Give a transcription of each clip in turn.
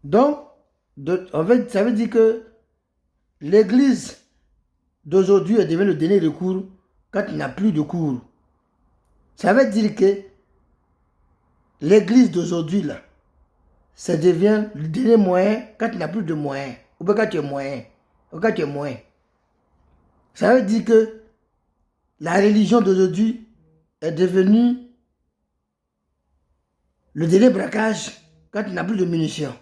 Donc, en fait, ça veut dire que l'église d'aujourd'hui est devenue le dernier recours quand il n'y a plus de cours. Ça veut dire que l'église d'aujourd'hui, là, ça devient le dernier moyen quand il n'y a plus de moyens. Ou bien quand tu es moyen. Ou quand tu es moyen. Ça veut dire que la religion d'aujourd'hui est devenue le dernier braquage quand il n'y a plus de munitions.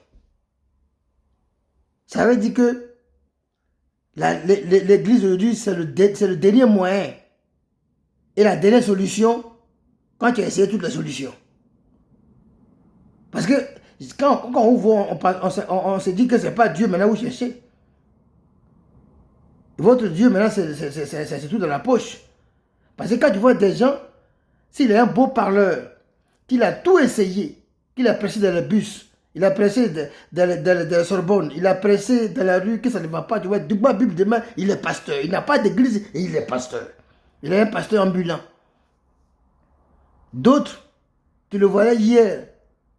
Ça veut dire que l'église d'aujourd'hui, c'est le dernier moyen et la dernière solution quand tu as essayé toutes les solutions. Parce que quand on voit, on se dit que ce n'est pas Dieu maintenant vous cherchez. Votre Dieu maintenant, c'est tout dans la poche. Parce que quand tu vois des gens, s'il est un beau parleur, qu'il a tout essayé, qu'il a pressé dans le bus, il a pressé dans la Sorbonne, il a pressé dans la rue, que ça ne va pas, tu vois, demain, Bible demain, il est pasteur. Il n'a pas d'église et il est pasteur. Il est un pasteur ambulant. D'autres, tu le voyais hier,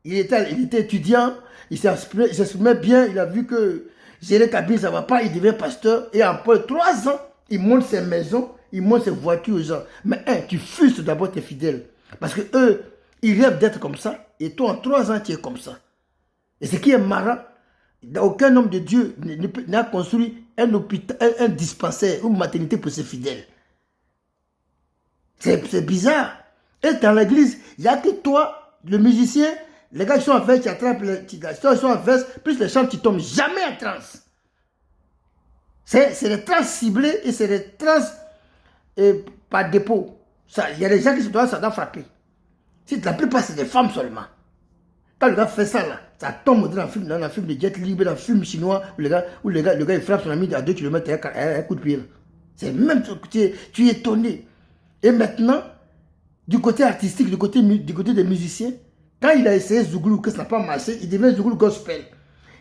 il était étudiant, il s'exprimait bien, il a vu que gérer cabine, ça ne va pas, il devient pasteur, et après 3 ans, il monte ses maisons, il monte ses voitures aux gens. Mais tu frustres d'abord tes fidèles. Parce que eux, ils rêvent d'être comme ça, et toi, en 3 ans, tu es comme ça. Et ce qui est marrant, aucun homme de Dieu n'a construit un hôpital, un dispensaire, une maternité pour ses fidèles. C'est bizarre. Et dans l'église, il n'y a que toi, le musicien, les gars qui sont en veste, tu attrapes les gars, ils sont en veste, plus les chants, tu tombes jamais en transe. C'est des trans ciblés et c'est des trans par dépôt. Il y a des gens qui ça doit frapper. Si la plupart, c'est des femmes seulement. Quand le gars fait ça, là, ça tombe dans un film de Jet Li, dans un film chinois, où le gars il frappe son ami à 2 km un coup de pied. C'est même, tu es étonné. Et maintenant, du côté artistique, du côté des musiciens, quand il a essayé Zouglou, que ça n'a pas marché, il devient Zouglou gospel.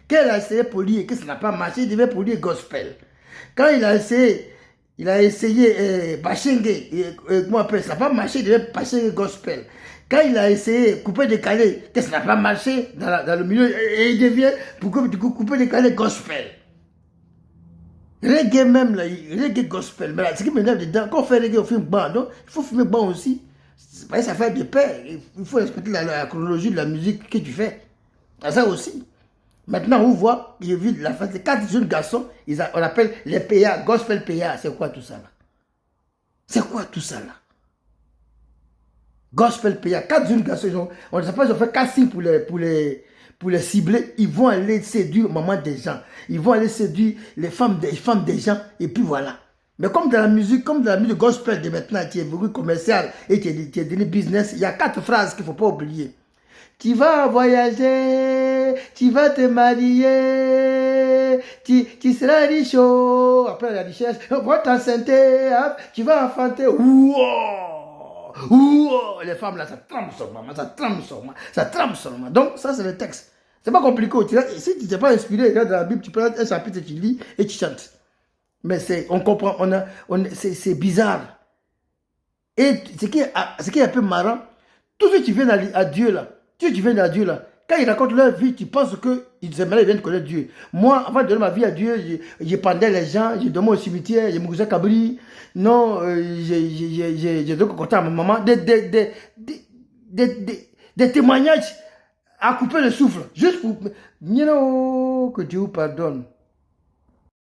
Quand il a essayé Poli et que ça n'a pas marché, il devient Poli gospel. Quand il a essayé Bachengue, comment on appelle ça, ça n'a pas marché, il devient Bachengue gospel. Quand il a essayé couper décalé, que ça n'a pas marché dans le milieu, et il devient couper décalé gospel. Reggae même, là, reggae gospel, mais là, ce qui m'énerve dedans, quand on fait reggae, on fume ban, donc il faut fumer ban aussi. Ça fait de paix. Il faut respecter la chronologie de la musique que tu fais. Ça aussi. Maintenant, on voit, j'ai vu la face de 4 jeunes garçons, on appelle les PA, gospel PA. C'est quoi tout ça là? C'est quoi tout ça là? Gospel PA, 4 jeunes garçons, on ne sait pas, ils ont fait casting pour les cibler. Ils vont aller séduire maman des gens. Ils vont aller séduire les femmes des gens. Et puis voilà. Mais comme dans la musique gospel de maintenant, qui est beaucoup commercial et qui est devenu business, il y a 4 phrases qu'il ne faut pas oublier. Tu vas voyager, tu vas te marier, tu seras riche, après la richesse, votre enceinte, tu vas enfanter. Ouah, ouah. Les femmes là, ça tremble seulement, ça tremble seulement, ça tremble seulement. Donc ça c'est le texte. C'est pas compliqué. Si tu n'es pas inspiré, regarde dans la Bible, tu prends un chapitre, tu lis et tu chantes. Mais on comprend, c'est bizarre. Et ce qui est un peu marrant, tous ceux qui viennent à Dieu là, quand ils racontent leur vie, tu penses qu'ils aimeraient bien connaître Dieu. Moi, avant de donner ma vie à Dieu, je pendais les gens, je dormais au cimetière, je me faisais cabri. Non, j'ai donné contact à ma maman. Des témoignages à couper le souffle. Juste pour... Que Dieu vous pardonne.